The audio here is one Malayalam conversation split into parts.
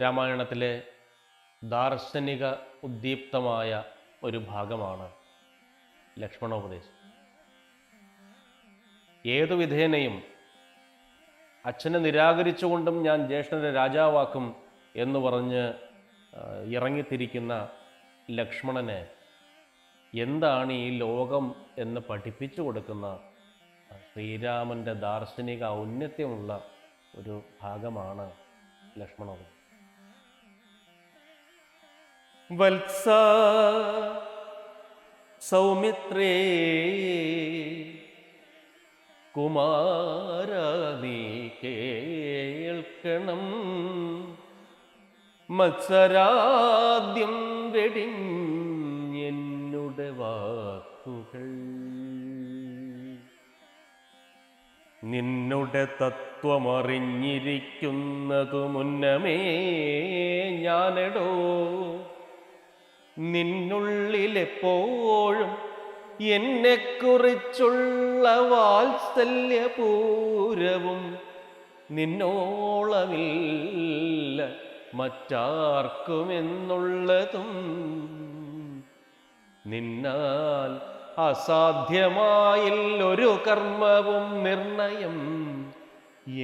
രാമായണത്തിലെ ദാർശനിക ഉദ്ദീപ്തമായ ഒരു ഭാഗമാണ് ലക്ഷ്മണോപദേശം. ഏതു വിധേനയും അച്ഛനെ നിരാകരിച്ചുകൊണ്ടും ഞാൻ ജ്യേഷ്ഠനെ രാജാവാക്കും എന്ന് പറഞ്ഞ് ഇറങ്ങിത്തിരിക്കുന്ന ലക്ഷ്മണനെ എന്താണ് ഈ ലോകം എന്ന് പഠിപ്പിച്ചു കൊടുക്കുന്ന ശ്രീരാമൻ്റെ ദാർശനിക ഔന്നത്യമുള്ള ഒരു ഭാഗമാണ് ലക്ഷ്മണോപദേശം. വത്സ സൗമിത്രേ കുമാരാനീ കേൾക്കണം, മത്സരാദ്യം വെടിഞ്ഞെന്നുടെ വാക്കുകൾ. നിന്നുടെ തത്വമറിഞ്ഞിരിക്കുന്നതു മുന്നമേ ഞാനെടോ, നിന്നുള്ളിലെപ്പോഴും എന്നെക്കുറിച്ചുള്ള വാത്സല്യപൂരവും നിന്നോളമില്ല മറ്റാർക്കുമെന്നുള്ളതും. നിന്നാൽ അസാധ്യമായില്ലൊരു കർമ്മവും നിർണയം,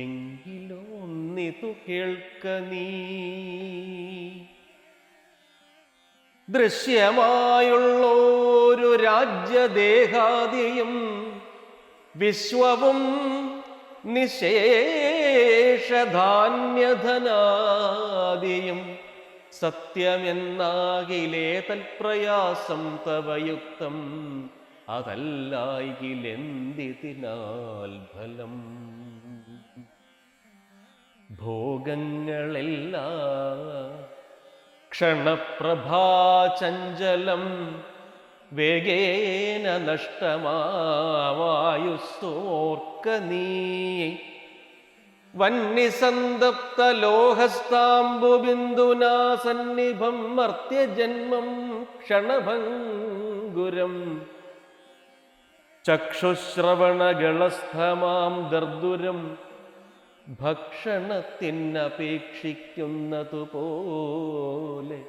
എങ്കിലൊന്നിതു കേൾക്ക നീ. ദൃശ്യമായുള്ളൊരു രാജ്യദേഹാദിയും വിശ്വവും നിശേഷധാന്യധനാദിയും സത്യമെന്നാകിലേ തൽപ്രയാസം തവയുക്തം, അതല്ലായിലെന്തിനാൽ ഫലം. ഭോഗങ്ങളെല്ലാം ക്ഷണപ്രഭാചഞ്ചലം, വേഗേന നഷ്ടമായുസ്സോർക്ക നീ. വന്യസന്തപ്ത ലോഹസ്താംബുബിന്ദുനാ സന്നിഭം മർത്യജന്മം ക്ഷണഭംഗുരം. ചക്ഷുശ്രവണഗളസ്ഥമാം ദർദുരം ഭക്ഷണത്തിനപേക്ഷിക്കുന്നതുപോലെ,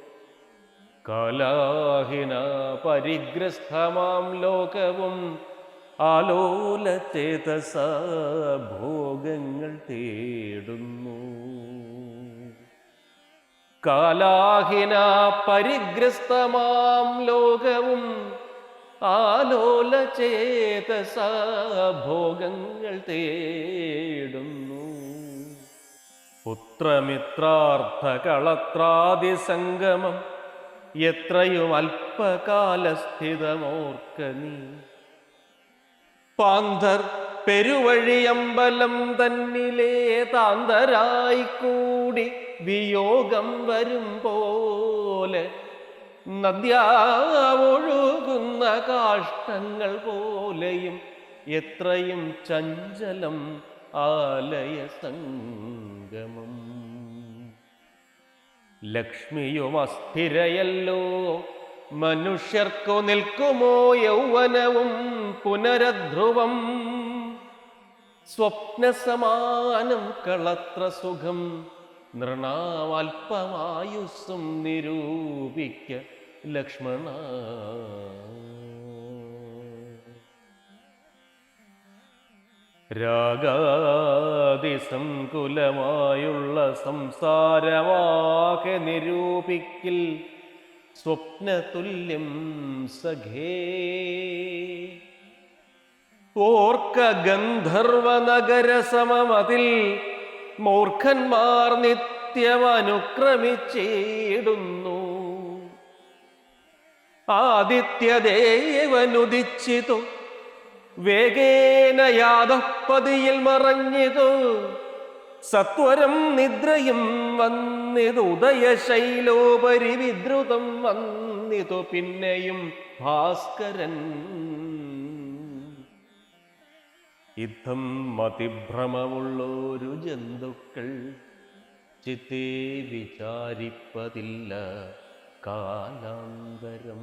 കാലാഹിന പരിഗ്രസ്ഥമാം ലോകവും ആലോലചേതസ ഭോഗങ്ങൾ തേടുന്നു. കാലാഹിന പരിഗ്രസ്ഥമാം ലോകവും ആലോലചേതസ ഭോഗങ്ങൾ തേടുന്നു. പുത്രമിത്രാർത്ഥകളത്രാദിസംഗമം എത്രയും അല്പകാലസ്ഥിതമോർക്ക നീ. പാന്തർ പെരുവഴിയമ്പലം തന്നിലേ താന്തരായിക്കൂടി വിയോഗം വരും പോലെ, നദ്യാവൊഴുകുന്ന കാഷ്ടങ്ങൾ പോലെയും എത്രയും ചഞ്ചലം ആലയ സംഗമം. ലക്ഷ്മിയും അസ്ഥിരയല്ലോ, മനുഷ്യർക്കു നിൽക്കുമോ യൗവനവും പുനരധ്രുവം. സ്വപ്നസമാനം കളത്ര സുഖം, നൃണാമൽപമായുസ്സും നിരൂപിക്ക ലക്ഷ്മണ. രാഗാദിസംകുലമായുള്ള സംസാരമാകെ നിരൂപിക്കിൽ സ്വപ്നതുല്യം സഖേ. ഓർക്ക ഗന്ധർവനഗര സമമതിൽ മൂർഖന്മാർ നിത്യമനുക്രമിച്ചിടുന്നു. ആദിത്യദേവനുദിച്ചിതു വേഗേന യാദപ്പതിയിൽ മറഞ്ഞിതു. സത്വരം നിദ്രയും വന്നിതു, ഉദയശൈലോപരി വിദ്രുതം വന്നിതു പിന്നെയും ഭാസ്കരൻ. യുദ്ധം മതിഭ്രമമുള്ളൊരു ജന്തുക്കൾ ചിത്തേ വിചാരിപ്പതില്ല കാലാന്തരം.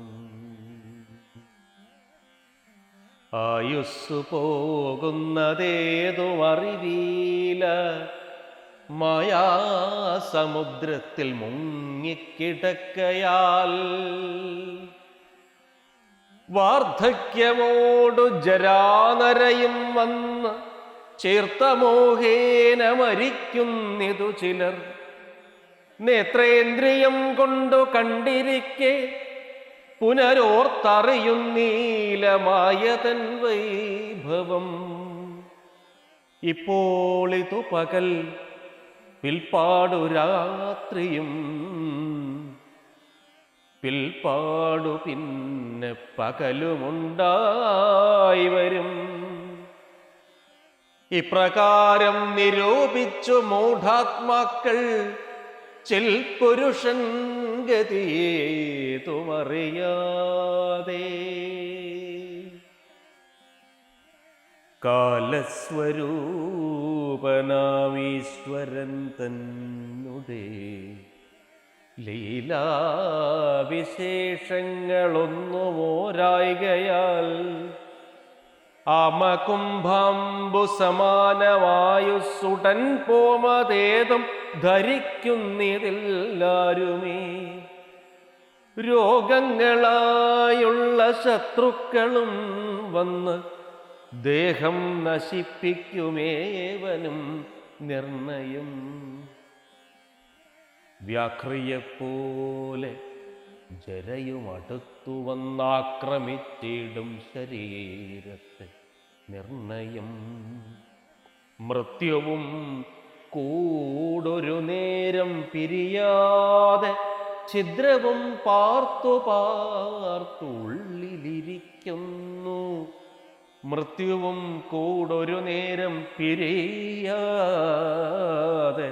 ആയുസ്സു പോകുന്നതേതും അറിവീല, മായാസമുദ്രത്തിൽ മുങ്ങിക്കിടക്കയാൽ വാർദ്ധക്യമോടു ജരാനരയും വന്ന് ചേർത്ത മോഹേന മരിക്കുന്നിതു ചിലർ. നേത്രേന്ദ്രിയം കൊണ്ടു കണ്ടിരിക്കെ പുനരോർത്തറിയുന്നീലമായ തൻ വൈഭവം. ഇപ്പോളിതു പകൽ, പിൽപ്പാടു രാത്രിയും, പിൽപ്പാടു പിന്നെ പകലുമുണ്ടായി വരും. ഇപ്രകാരം നിരൂപിച്ചു മൂഢാത്മാക്കൾ ചിൽപുരുഷൻ ഗതിയേതുമറിയാതെ. കാലസ്വരൂപനാമീശ്വരൻ തന്നെ ലീലാവിശേഷങ്ങളൊന്നുമോരായികയാൽ ആമകുംഭാംബു സമാനമായുസ്സുടൻ പോമതേതും ധരിക്കുന്നിതെല്ലാരുമേ. രോഗങ്ങളായുള്ള ശത്രുക്കളും വന്ന് ദേഹം നശിപ്പിക്കുമേവനും നിർണയം. വ്യാഘ്രിയെപ്പോലെ ജരയുമടുത്തു വന്നാക്രമിച്ചിടും ശരീരത്തെ നിർണയം. മൃത്യുവും കൂടൊരു നേരം പിരിയാതെ ഛിദ്രവും പാർത്തു പാർത്തുള്ളിലിരിക്കുന്നു. മൃത്യുവും കൂടൊരു നേരം പിരിയാതെ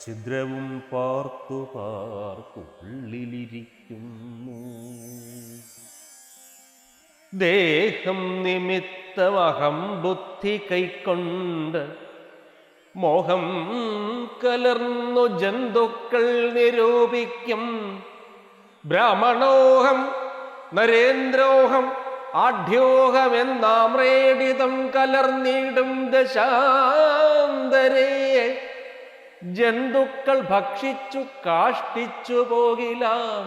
ഛിദ്രവും പാർത്തു പാർത്തുള്ളിലിരിക്കുന്നു. ദേഹം നിമിത്തമഹം ബുദ്ധി കൈക്കൊണ്ട് മോഹം കലർന്നു ജന്തുക്കൾ നിരൂപിക്കും. ബ്രാഹ്മണോഹം നരേന്ദ്രോഹം ആഢ്യോഹമെന്നാമ്രേഡിതം കലർന്നിടും ദശാന്തരേ. ജന്തുക്കൾ ഭക്ഷിച്ചു കാഷ്ടിച്ചു പോകിലാം,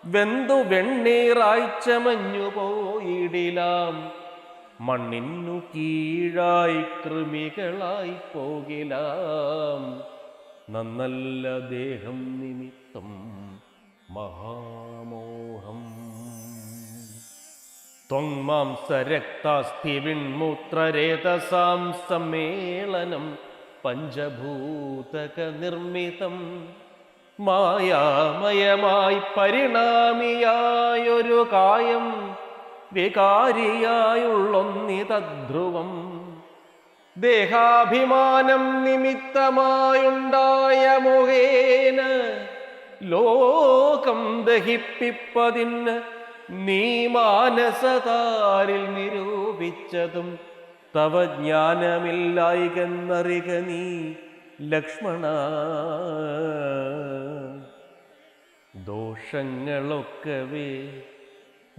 വെന്തു വെണ്ണീറായി ചമഞ്ഞു പോയിടിലാം. മണ്ണിനു കീഴായി കൃമികളായി പോകിലാം. നന്നല്ല ദേഹം നിമിത്തം മഹാമോഹം. ത്വങ്മാംസരക്താസ്ഥി വിൺമൂത്രരേതസാം സമ്മേളനം പഞ്ചഭൂതക നിർമ്മിതം. മായാമയമായി പരിണാമിയായൊരു കായം വികാരിയായുള്ളൊന്നിതധ്രുവം. ദേഹാഭിമാനം നിമിത്തമായുണ്ടായ മോഹേന ലോകം ദഹിപ്പിപ്പതിന് നീ മാനസതാരിൽ നിരൂപിച്ചതും തവ ജ്ഞാനമില്ലായികെന്നറിക നീ ലക്ഷ്മണ. ദോഷങ്ങളൊക്കവേ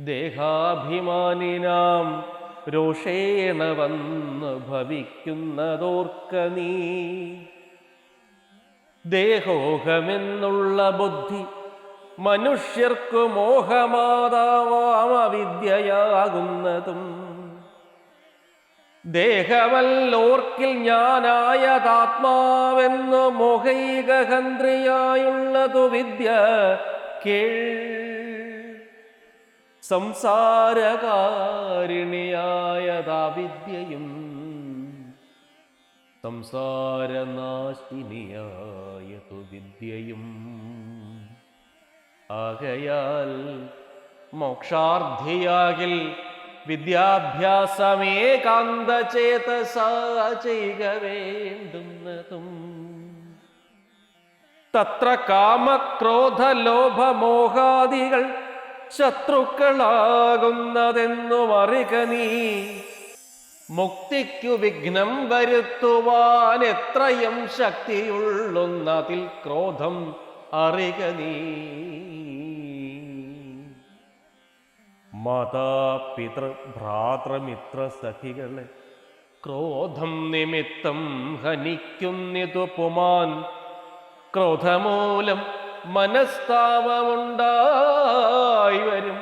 ദേഹാഭിമാനിനാം രോഷേണ വന്ന് ഭവിക്കുന്നതോർക്ക നീ. ദേഹോഹമെന്നുള്ള ബുദ്ധി മനുഷ്യർക്കു മോഹമാതാവാം അവിദ്യയാകുന്നതും. ദേഹമല്ലോർക്കിൽ ഞാനായതാത്മാവെന്നു മോഹൈകഹന്ത്രിയായുള്ളതു വിദ്യ കേൾ. സംസാരകാരിണിയായതാവിദ്യയും സംസാരനാശിനിയായതു വിദ്യയും. ആകയാൽ മോക്ഷാർത്ഥിയാകിൽ വിദ്യാഭ്യാസമേകാന്തചേതസാ ചെയ്യുക വേണ്ടുന്നതും. തത്ര കാമക്രോധലോഭമോഹാദികൾ ശത്രുക്കളാകുന്നതെന്നും അറിക നീ. മുക്തിക്കു വിഘ്നം വരുത്തുവാൻ എത്രയും ശക്തിയുള്ളൊന്നതിൽ ക്രോധം അറിക നീ. മാതാപിതൃ ഭ്രാതൃമിത്ര സഖികളെ ക്രോധം നിമിത്തം ഹനിക്കുന്നിതു പുമാൻ, ക്രോധമൂലം മനസ്താപമുണ്ടായി വരും.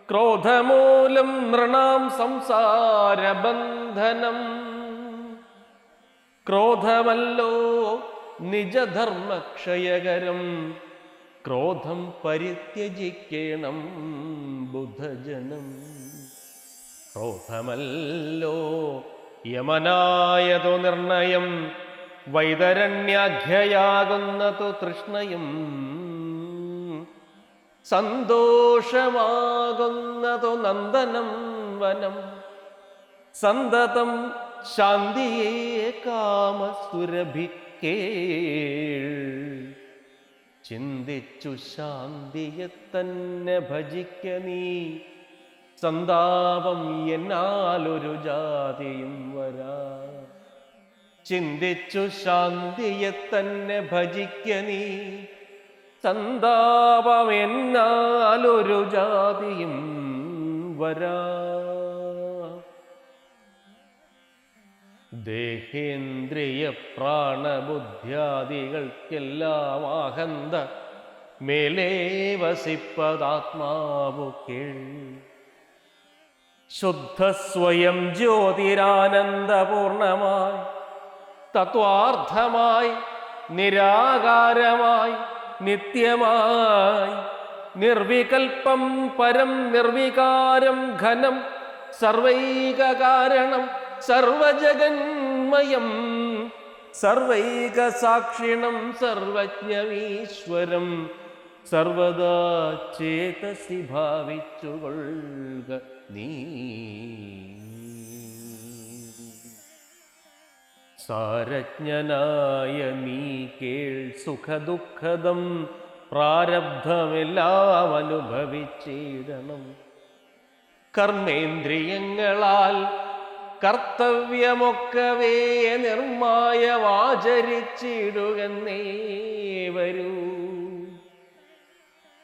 ക്രോധമൂലം നൃണാം സംസാരബന്ധനം. ക്രോധമല്ലോ നിജധർമ്മക്ഷയകരം, ക്രോധം പരിത്യജിക്കണം ബുദ്ധജനം. ക്രോധമല്ലോ യമനായതു നിർണയം, വൈതരണ്യാഖ്യയാകുന്നതു തൃഷ്ണയും. സന്തോഷമാകുന്നതു നന്ദനം വനം, സന്തതം ശാന്തിയേ കാമസുരഭിക്കേൾ. ചിന്തിച്ചു ശാന്തിയെ തന്നെ ഭജിക്ക നീ, സന്താപം എന്നാലൊരു ജാതിയും വരാ. ചിന്തിച്ചു ശാന്തിയെ തന്നെ ഭജിക്ക നീ, സന്താപം എന്നാലൊരു ജാതിയും വരാ. ദേഹേന്ദ്രിയ പ്രാണബുദ്ധ്യാദികൾക്കെല്ലാം ആഹന്ത മേലേ വസിപ്പതാത്മാവു കേൾ. ശുദ്ധ സ്വയം ജ്യോതിരാനന്ദപൂർണമായി, തത്വാർത്ഥമായി, നിരാകാരമായി, നിത്യമായി, നിർവികൽപ്പം പരം നിർവികാരം ഘനം, സർവൈക കാരണം സർവജഗന്മയം, സർവൈക സാക്ഷിണം സർവജ്ഞമീശ്വരം, സർവദാ ചേതസി ഭാവിച്ചുകൊള്ളുക നീ. സാരജ്ഞനായ നീ കേൾ, സുഖദുഃഖദം പ്രാരബ്ധമെല്ലാം അനുഭവിച്ചിടണം. കർമ്മേന്ദ്രിയങ്ങളാൽ കർത്തവ്യമൊക്കവേ നിർമായമാചരിച്ചിടുകന്നേ വരൂ.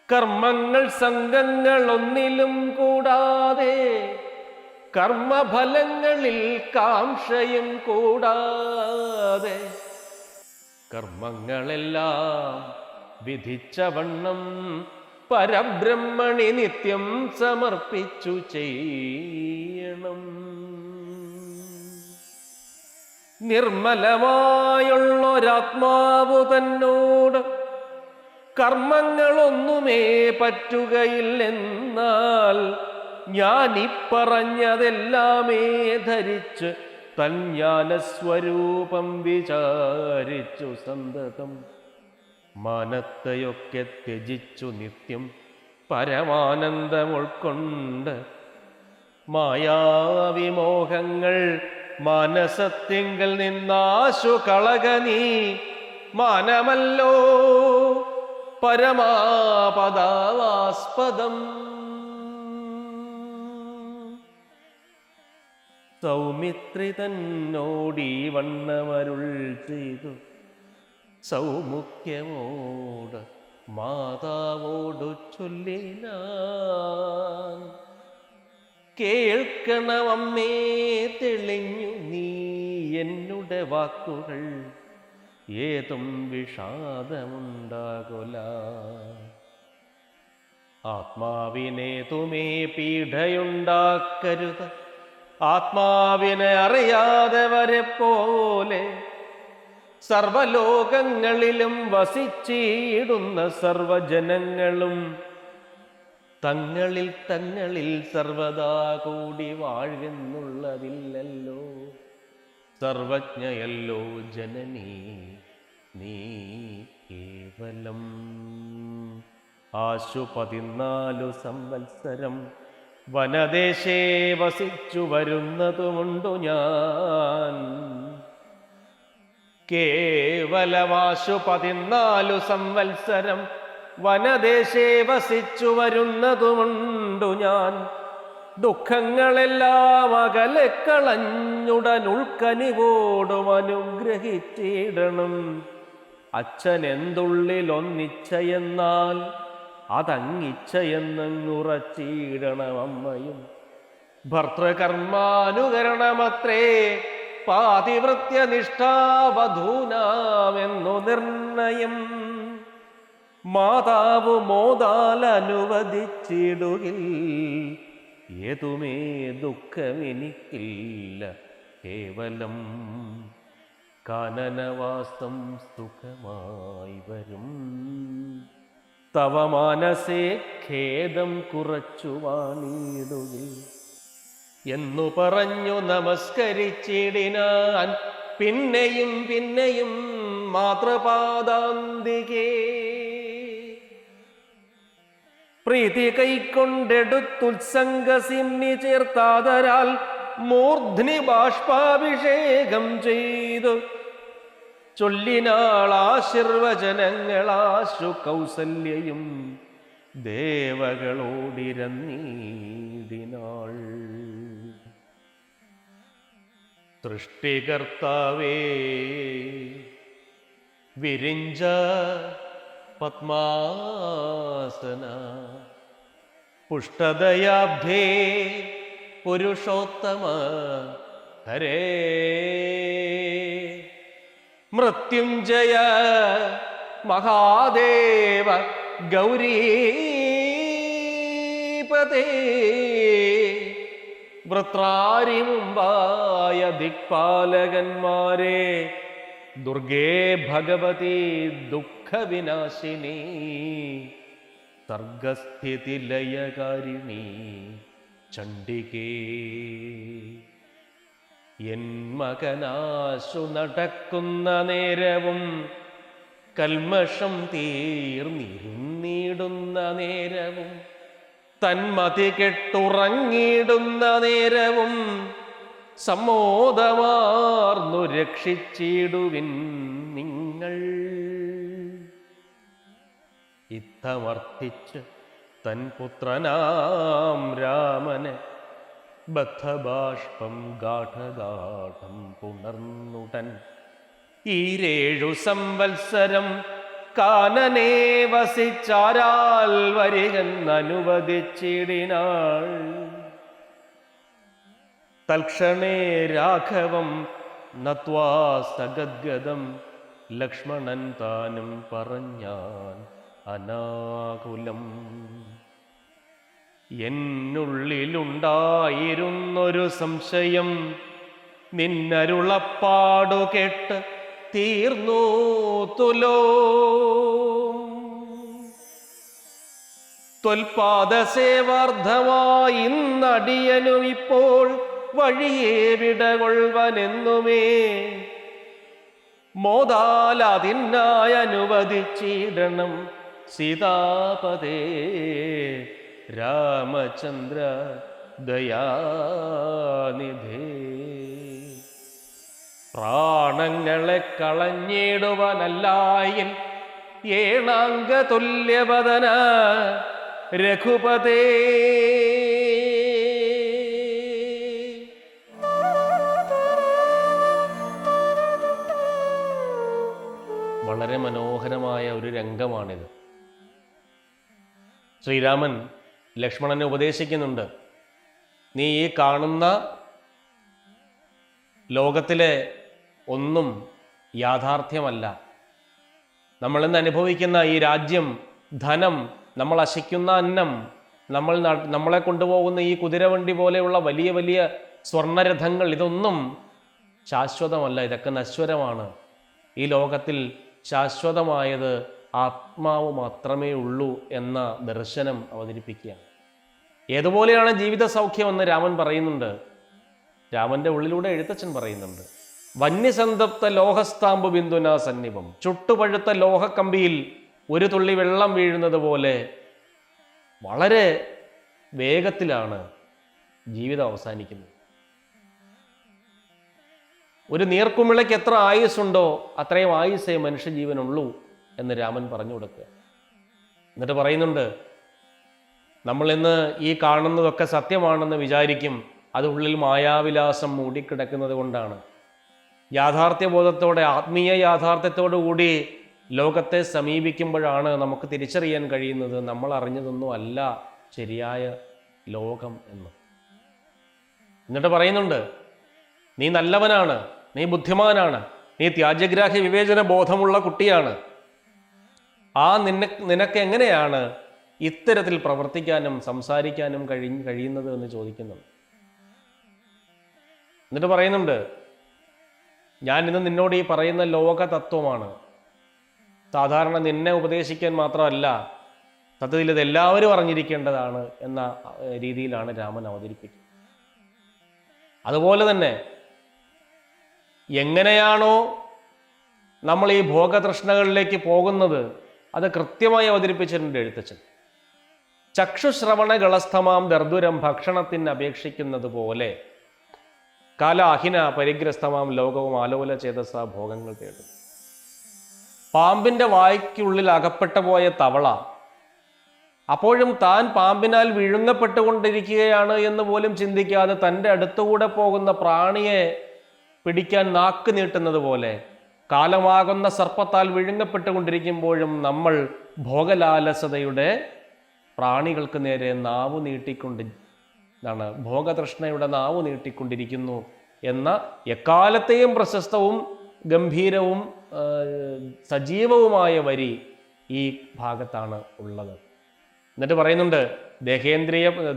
കർമ്മങ്ങൾ സംഘങ്ങൾ ഒന്നിലും കൂടാതെ, കർമ്മഫലങ്ങളിൽ കാംക്ഷയും കൂടാതെ, കർമ്മങ്ങളെല്ലാം വിധിച്ച വണ്ണം പരബ്രഹ്മണി നിത്യം സമർപ്പിച്ചു ചെയ്യണം. നിർമ്മലമായുള്ളൊരാത്മാവു തന്നോട് കർമ്മങ്ങളൊന്നുമേ പറ്റുകയില്ലെന്നാൽ, ഞാനിപ്പറഞ്ഞതെല്ലാമേ ധരിച്ച് തജ്ഞാനസ്വരൂപം വിചാരിച്ചു സന്തതം, മാനത്തെയൊക്കെ ത്യജിച്ചു നിത്യം പരമാനന്ദം ഉൾക്കൊണ്ട്, മായാവിമോഹങ്ങൾ മാനസത്തിങ്കൽ നിന്നാശു കളക നീ. മാനമല്ലോ പരമാപദാവാസ്പദം. സൗമിത്രി തന്നോടീ വണ്ണമരുൾ ചെയ്തു, സൗമുഖ്യമോട് മാതാവോടു ചൊല്ലിനാൻ. കേൾക്കണമമ്മേ തെളിഞ്ഞു നീ എന്നുടെ വാക്കുകൾ, ഏതും വിഷാദമുണ്ടാകൊല. ആത്മാവിനേതുമേ പീഡയുണ്ടാക്കരുത്, ആത്മാവിനെ അറിയാതെ വരെ പോലെ. സർവലോകങ്ങളിലും വസിച്ചിടുന്ന സർവജനങ്ങളും തങ്ങളിൽ തങ്ങളിൽ സർവദാ കൂടി വാഴുന്നുള്ളതില്ലല്ലോ. സർവജ്ഞയല്ലോ ജനനീ നീ കേവലം. ആശു 14 സംവത്സരം വനദേശേ വസിച്ചു വരുന്നതുമുണ്ടു ഞാൻ. കേവലമാശു 14 സംവത്സരം വനദേശേ വസിച്ചു വരുന്നതുമുണ്ടു ഞാൻ. ദുഃഖങ്ങളെല്ലാം അകലെ കളഞ്ഞുടൻ ഉൾക്കനിവോടും അനുഗ്രഹിച്ചിടണം. അച്ഛൻ എന്തുള്ളിൽ ഒന്നിച്ചയെന്നാൽ അതങ്ങിച്ചയെന്നുറച്ചിടണം. അമ്മയും ഭർത്തൃകർമാനുകരണമത്രേ പാതിവൃത്യനിഷ്ഠാവധൂനാമെന്നു നിർണയം. മാതാവ് മോദാൽ അനുവദിച്ചിടുകിൽ ഏതുമേ ദുഃഖമെനിക്കില്ല കേവലം. കാനനവാസം സുഖമായി വരും. തവ മനസ്സേ ഖേദം കുറച്ചു വാണിടുകിൽ എന്നു പറഞ്ഞു നമസ്കരിച്ചിടിനാൻ. പിന്നെയും പിന്നെയും മാതൃപാദാന്തികേ പ്രീതി കൈക്കൊണ്ടെടുത്തുത്സംഗസിന്നി ചേർത്താതരാൽ മൂർധ്നി ബാഷ്പാഭിഷേകം ചെയ്തു ചൊല്ലിനാളാശീർവചനങ്ങളാശു കൗസല്യയും ദേവകളോടിരന്നീടിനാൾ. സൃഷ്ടികർത്താവേ വിരിഞ്ച പത്മാസന പുഷ്ടദയാബ്ധേ പുരുഷോത്തമ ഹരേ മൃത്യുഞ്ജയ മഹാദേവ ഗൗരീപതേ വൃത്രാരി മുമ്പായ ദിക്പാലകന്മാരെ ദുർഗേ ഭഗവതി ദുഃഖവിനാശിനി സർഗസ്ഥിതി ലയകാരിണി ചണ്ഡികേ എൻ മകനാശു നടക്കുന്ന നേരവും കൽമഷം തീർന്നിരുന്നിടുന്ന നേരവും തന്മതി കെട്ടുറങ്ങിടുന്ന നേരവും സമ്മോദമാർന്നു രക്ഷിച്ചിടുവിൻ നിങ്ങൾ. ഇത്തമർത്ഥിച്ച് തൻ പുത്രനാം രാമനെ ബദ്ധബാഷ്പം ഗാഠഗാഠം പുണർന്നുടൻ 7 സംവത്സരം കാനനേ വസിച്ചാരാൽ വരികെന്നനുവദിച്ചിടിനാൾ. തൽക്ഷണേ രാഘവം നത്വാ സഗദ്ഗദം ലക്ഷ്മണൻ താനും പറഞ്ഞാൻ അനാകുലം. എന്നുള്ളിലുണ്ടായിരുന്നൊരു സംശയം നിന്നരുളപ്പാടു കേട്ട് തീർന്നു തുലോ. ത്വൽപാദസേവാർദ്ധമായി ഇന്നടിയനും ഇപ്പോൾ വഴിയേ വിടകൊള്ളുവനെന്നുമേ മോദാൽ അതിനായി അനുവദിച്ചിടണം സീതാപതേ രാമചന്ദ്ര ദയാനിധേ. പ്രാണങ്ങളെ കളഞ്ഞിടുവാനല്ലായിൽ ഏണാംഗ തുല്യവദന രഘുപതേ. വളരെ മനോഹരമായ ഒരു രംഗമാണിത്. ശ്രീരാമൻ ലക്ഷ്മണനെ ഉപദേശിക്കുന്നുണ്ട്, നീ ഈ കാണുന്ന ലോകത്തിലെ ഒന്നും യാഥാർത്ഥ്യമല്ല. നമ്മളിന്ന് അനുഭവിക്കുന്ന ഈ രാജ്യം, ധനം, നമ്മൾ അശിക്കുന്ന അന്നം, നമ്മളെ കൊണ്ടുപോകുന്ന ഈ കുതിരവണ്ടി പോലെയുള്ള വലിയ വലിയ സ്വർണ്ണരഥങ്ങൾ, ഇതൊന്നും ശാശ്വതമല്ല, ഇതൊക്കെ നശ്വരമാണ്. ഈ ലോകത്തിൽ ശാശ്വതമായത് ആത്മാവ് മാത്രമേ ഉള്ളൂ എന്ന ദർശനം അവതരിപ്പിക്കുകയാണ്. ഏതുപോലെയാണ് ജീവിത സൗഖ്യമെന്ന് രാമൻ പറയുന്നുണ്ട്. രാമന്റെ ഉള്ളിലൂടെ എഴുത്തച്ഛൻ പറയുന്നുണ്ട്, വന്യസന്തപ്ത ലോഹസ്താമ്പ് ബിന്ദുന സന്നിപം. ചുട്ടുപഴുത്ത ലോഹക്കമ്പിയിൽ ഒരു തുള്ളി വെള്ളം വീഴുന്നത് പോലെ വളരെ വേഗത്തിലാണ് ജീവിതം അവസാനിക്കുന്നത്. ഒരു നീർക്കുമിളയ്ക്ക് എത്ര ആയുസ്സുണ്ടോ അത്രയും ആയുസ്സേ മനുഷ്യജീവനുള്ളൂ എന്ന് രാമൻ പറഞ്ഞു കൊടുക്കുക. എന്നിട്ട് പറയുന്നുണ്ട്, നമ്മളിന്ന് ഈ കാണുന്നതൊക്കെ സത്യമാണെന്ന് വിചാരിക്കും, അത് ഉള്ളിൽ മായാവിലാസം മൂടിക്കിടക്കുന്നത് കൊണ്ടാണ്. യാഥാർത്ഥ്യബോധത്തോടെ, ആത്മീയ യാഥാർത്ഥ്യത്തോടു കൂടി ലോകത്തെ സമീപിക്കുമ്പോഴാണ് നമുക്ക് തിരിച്ചറിയാൻ കഴിയുന്നത് നമ്മൾ അറിഞ്ഞതൊന്നും അല്ല ശരിയായ ലോകം എന്ന്. എന്നിട്ട് പറയുന്നുണ്ട്, നീ നല്ലവനാണ്, നീ ബുദ്ധിമാനാണ്, നീ ത്യാജ്യഗ്രാഹ്യ വിവേചന ബോധമുള്ള കുട്ടിയാണ്. നിനക്ക് എങ്ങനെയാണ് ഇത്തരത്തിൽ പ്രവർത്തിക്കാനും സംസാരിക്കാനും കഴിയുന്നത് എന്ന് ചോദിക്കുന്നുണ്ട്. എന്നിട്ട് പറയുന്നുണ്ട്, ഞാൻ ഇന്ന് നിന്നോട് ഈ പറയുന്ന ലോക തത്വമാണ്. സാധാരണ നിന്നെ ഉപദേശിക്കാൻ മാത്രമല്ല, സത്യത്തിൽ ഇത് എല്ലാവരും അറിഞ്ഞിരിക്കേണ്ടതാണ് എന്ന രീതിയിലാണ് രാമൻ അവതരിപ്പിക്കുന്നത്. അതുപോലെ തന്നെ എങ്ങനെയാണോ നമ്മൾ ഈ ഭോഗതൃഷ്ണകളിലേക്ക് പോകുന്നത് അത് കൃത്യമായി അവതരിപ്പിച്ചിട്ടുണ്ട് എഴുത്തച്ഛൻ. ചക്ഷുശ്രവണകളസ്ഥമാം ദർദുരം ഭക്ഷണത്തിന് അപേക്ഷിക്കുന്നത് പോലെ കാലാഹിന പരിഗ്രസ്തമാം ലോകവും ആലോല ചേതസ ഭോഗങ്ങൾ തേടും. പാമ്പിന്റെ വായ്ക്കുള്ളിൽ അകപ്പെട്ടു പോയ തവള അപ്പോഴും താൻ പാമ്പിനാൽ വിഴുങ്ങപ്പെട്ടുകൊണ്ടിരിക്കുകയാണ് എന്ന് പോലും ചിന്തിക്കാതെ തൻ്റെ അടുത്തുകൂടെ പോകുന്ന പ്രാണിയെ പിടിക്കാൻ നാക്ക് നീട്ടുന്നത് പോലെ കാലമാകുന്ന സർപ്പത്താൽ വിഴുങ്ങപ്പെട്ടുകൊണ്ടിരിക്കുമ്പോഴും നമ്മൾ ഭോഗലാലസതയുടെ പ്രാണികൾക്ക് നേരെ നാവ് ഭോഗതൃഷ്ണയുടെ നാവ് നീട്ടിക്കൊണ്ടിരിക്കുന്നു എന്ന എക്കാലത്തെയും പ്രശസ്തവും ഗംഭീരവും സജീവവുമായ വരി ഈ ഭാഗത്താണ് ഉള്ളത്. എന്നിട്ട് പറയുന്നുണ്ട്,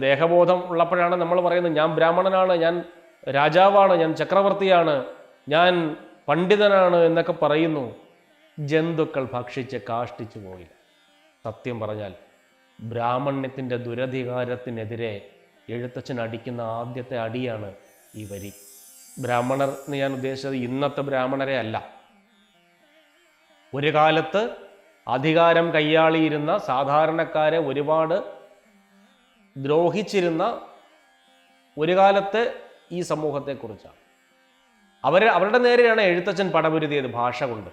ദേഹബോധം ഉള്ളപ്പോഴാണ് നമ്മൾ പറയുന്നത് ഞാൻ ബ്രാഹ്മണനാണ്, ഞാൻ രാജാവാണ്, ഞാൻ ചക്രവർത്തിയാണ്, ഞാൻ പണ്ഡിതനാണ് എന്നൊക്കെ പറയുന്നു. ജന്തുക്കൾ ഭക്ഷിച്ച് കാഷ്ടിച്ചു പോയില്ല. സത്യം പറഞ്ഞാൽ ബ്രാഹ്മണ്യത്തിൻ്റെ ദുരധികാരത്തിനെതിരെ എഴുത്തച്ഛൻ അടിക്കുന്ന ആദ്യത്തെ അടിയാണ് ഈ വരി. ബ്രാഹ്മണർ എന്ന് ഞാൻ ഉദ്ദേശിച്ചത് ഇന്നത്തെ ബ്രാഹ്മണരെ അല്ല. ഒരു കാലത്ത് അധികാരം കയ്യാളിയിരുന്ന സാധാരണക്കാരെ ഒരുപാട് ദ്രോഹിച്ചിരുന്ന ഒരു കാലത്തെ ഈ സമൂഹത്തെക്കുറിച്ചാണ്. അവരുടെ നേരെയാണ് എഴുത്തച്ഛൻ പടപൊരുതിയത് ഭാഷ കൊണ്ട്.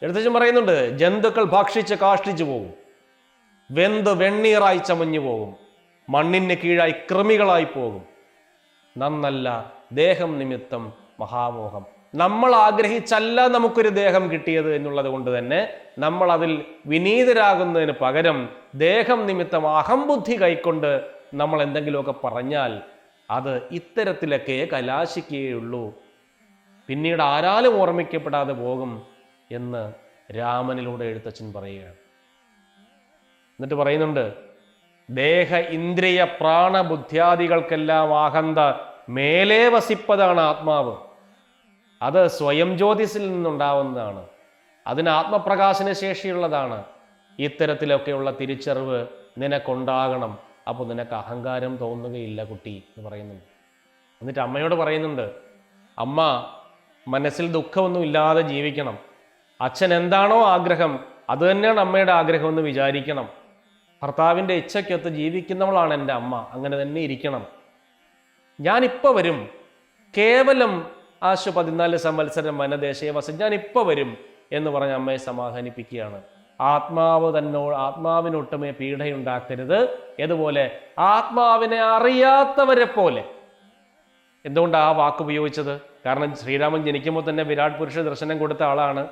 എഴുത്തച്ഛൻ പറയുന്നുണ്ട്, ജന്തുക്കൾ ഭക്ഷിച്ച് കാഷ്ടിച്ചു പോകും, വെന്ത് വെണ്ണീറായി ചമഞ്ഞു പോകും, മണ്ണിന് കീഴായി കൃമികളായി പോകും, നന്നല്ല ദേഹം നിമിത്തം മഹാമോഹം. നമ്മൾ ആഗ്രഹിച്ചല്ല നമുക്കൊരു ദേഹം കിട്ടിയത് എന്നുള്ളത് കൊണ്ട് തന്നെ നമ്മൾ അതിൽ വിനീതരാകുന്നതിന് പകരം ദേഹം നിമിത്തം അഹംബുദ്ധി കൈക്കൊണ്ട് നമ്മൾ എന്തെങ്കിലുമൊക്കെ പറഞ്ഞാൽ അത് ഇത്തരത്തിലൊക്കെ കലാശിക്കുകയുള്ളൂ, പിന്നീട് ആരാലും ഓർമ്മിക്കപ്പെടാതെ പോകും എന്ന് രാമനിലൂടെ എഴുത്തച്ഛൻ പറയുകയാണ്. എന്നിട്ട് പറയുന്നുണ്ട്, ദേഹ ഇന്ദ്രിയ പ്രാണബുദ്ധ്യാദികൾക്കെല്ലാം ആഹന്ത മേലേ വസിപ്പതാണ് ആത്മാവ്. അത് സ്വയം ജ്യോതിസിൽ നിന്നുണ്ടാവുന്നതാണ്, അതിന് ആത്മപ്രകാശന ശേഷിയുള്ളതാണ്. ഇത്തരത്തിലൊക്കെയുള്ള തിരിച്ചറിവ് നിനക്കുണ്ടാകണം, അപ്പോൾ നിനക്ക് അഹങ്കാരം തോന്നുകയില്ല കുട്ടി എന്ന് പറയുന്നുണ്ട്. എന്നിട്ട് അമ്മയോട് പറയുന്നുണ്ട്, അമ്മ മനസ്സിൽ ദുഃഖമൊന്നും ഇല്ലാതെ ജീവിക്കണം, അച്ഛൻ എന്താണോ ആഗ്രഹം അത് തന്നെയാണ് അമ്മയുടെ ആഗ്രഹം എന്ന് വിചാരിക്കണം, ഭർത്താവിൻ്റെ ഇച്ഛയ്ക്കൊത്ത് ജീവിക്കുന്നവളാണ് എൻ്റെ അമ്മ, അങ്ങനെ തന്നെ ഇരിക്കണം. ഞാനിപ്പോൾ വരും, കേവലം ആശു 14 സംവത്സരം വനദേശേ വസം, ഞാനിപ്പോൾ വരും എന്ന് പറഞ്ഞ് അമ്മയെ സമാധാനിപ്പിക്കുകയാണ്. ആത്മാവിനൊട്ടുമേ പീഡയുണ്ടാക്കരുത്. അതുപോലെ ആത്മാവിനെ അറിയാത്തവരെ പോലെ. എന്തുകൊണ്ടാണ് ആ വാക്ക് ഉപയോഗിച്ചത്? കാരണം ശ്രീരാമൻ ജനിക്കുമ്പോൾ തന്നെ വിരാട് പുരുഷ ദർശനം കൊടുത്ത ആളാണ്.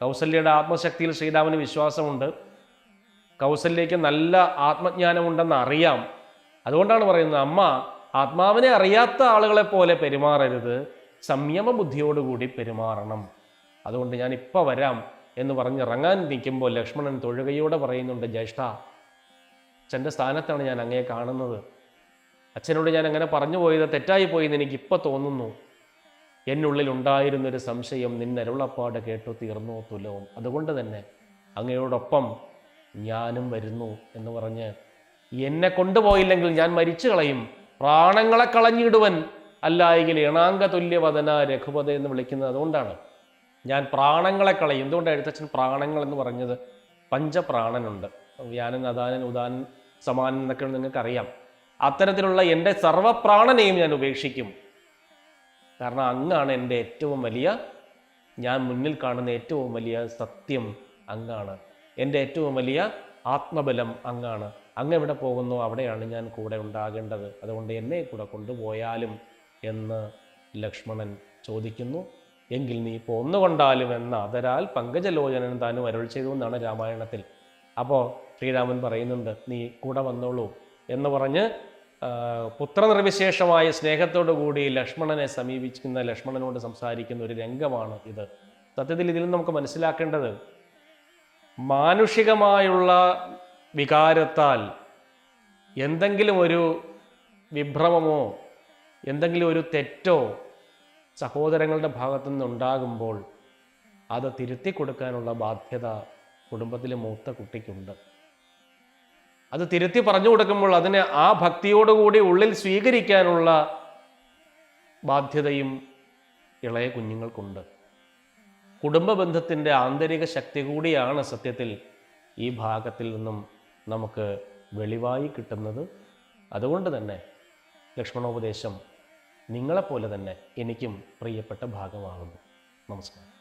കൗസല്യയുടെ ആത്മശക്തിയിൽ ശ്രീരാമന് വിശ്വാസമുണ്ട്, കൗസല്യയ്ക്ക് നല്ല ആത്മജ്ഞാനമുണ്ടെന്ന് അറിയാം. അതുകൊണ്ടാണ് പറയുന്നത്, അമ്മ ആത്മാവിനെ അറിയാത്ത ആളുകളെ പോലെ പെരുമാറരുത്, സംയമ ബുദ്ധിയോടുകൂടി പെരുമാറണം. അതുകൊണ്ട് ഞാൻ ഇപ്പോൾ വരാം എന്ന് പറഞ്ഞ് ഇറങ്ങാൻ നിൽക്കുമ്പോൾ ലക്ഷ്മണൻ തൊഴുകയോടെ പറയുന്നുണ്ട്, ജ്യേഷ്ഠ, അച്ഛൻ്റെ സ്ഥാനത്താണ് ഞാൻ അങ്ങയെ കാണുന്നത്. അച്ഛനോട് ഞാൻ അങ്ങനെ പറഞ്ഞു പോയത് തെറ്റായി പോയെന്ന് എനിക്കിപ്പോൾ തോന്നുന്നു. എന്നുള്ളിൽ ഉണ്ടായിരുന്നൊരു സംശയം നിന്നരുളപ്പാട് കേട്ടു തീർന്നു തുലവും. അതുകൊണ്ട് തന്നെ അങ്ങയോടൊപ്പം ഞാനും വരുന്നു എന്ന് പറഞ്ഞ്, എന്നെ കൊണ്ടുപോയില്ലെങ്കിൽ ഞാൻ മരിച്ചു കളയും, പ്രാണങ്ങളെ കളഞ്ഞിടുവൻ അല്ലായെങ്കിൽ എണാങ്ക തുല്യവദന രഘുപത എന്ന് വിളിക്കുന്നത് അതുകൊണ്ടാണ്. ഞാൻ പ്രാണങ്ങളെ കളയും. എന്തുകൊണ്ടാണ് എഴുത്തച്ഛൻ പ്രാണങ്ങൾ എന്ന് പറഞ്ഞത്? പഞ്ചപ്രാണനുണ്ട്, വ്യാനൻ, അദാനൻ, ഉദാനൻ, സമാനൻ എന്നൊക്കെ നിങ്ങൾക്കറിയാം. അത്തരത്തിലുള്ള എൻ്റെ സർവപ്രാണനെയും ഞാൻ ഉപേക്ഷിക്കും. കാരണം അങ്ങാണ് എൻ്റെ ഏറ്റവും വലിയ, ഞാൻ മുന്നിൽ കാണുന്ന ഏറ്റവും വലിയ സത്യം അങ്ങാണ്, എൻ്റെ ഏറ്റവും വലിയ ആത്മബലം അങ്ങാണ്. അങ്ങ് എവിടെ പോകുന്നു അവിടെയാണ് ഞാൻ കൂടെ ഉണ്ടാകേണ്ടത്, അതുകൊണ്ട് എന്നെ കൂടെ കൊണ്ടുപോയാലും എന്ന് ലക്ഷ്മണൻ ചോദിക്കുന്നു. എങ്കിൽ നീ പോന്നുകൊണ്ടാലും എന്ന അതരാൽ പങ്കജലോചനൻ താനും അരുൾ ചെയ്തു എന്നാണ് രാമായണത്തിൽ. അപ്പോൾ ശ്രീരാമൻ പറയുന്നുണ്ട്, നീ കൂടെ വന്നോളൂ എന്ന് പറഞ്ഞ് പുത്രനിർവിശേഷമായ സ്നേഹത്തോടു കൂടി ലക്ഷ്മണനെ സമീപിക്കുന്ന, ലക്ഷ്മണനോട് സംസാരിക്കുന്ന ഒരു രംഗമാണ് ഇത്. സത്യത്തിൽ ഇതിൽ നമുക്ക് മനസ്സിലാക്കേണ്ടത്, മാനുഷികമായുള്ള വികാരത്താൽ എന്തെങ്കിലും ഒരു വിഭ്രമമോ എന്തെങ്കിലും ഒരു തെറ്റോ സഹോദരങ്ങളുടെ ഭാഗത്തു നിന്നുണ്ടാകുമ്പോൾ അത് തിരുത്തി കൊടുക്കാനുള്ള ബാധ്യത കുടുംബത്തിലെ മൂത്ത കുട്ടിക്കുണ്ട്. അത് തിരുത്തി പറഞ്ഞു കൊടുക്കുമ്പോൾ അതിനെ ആ ഭക്തിയോടുകൂടി ഉള്ളിൽ സ്വീകരിക്കാനുള്ള ബാധ്യതയും ഇളയ കുഞ്ഞുങ്ങൾക്കുണ്ട്. കുടുംബ ബന്ധത്തിൻ്റെ ആന്തരിക ശക്തി കൂടിയാണ് സത്യത്തിൽ ഈ ഭാഗത്തിൽ നിന്നും നമുക്ക് വെളിവായി കിട്ടുന്നത്. അതുകൊണ്ട് തന്നെ ലക്ഷ്മണോപദേശം നിങ്ങളെപ്പോലെ തന്നെ എനിക്കും പ്രിയപ്പെട്ട ഭാഗമാകുന്നു. നമസ്കാരം.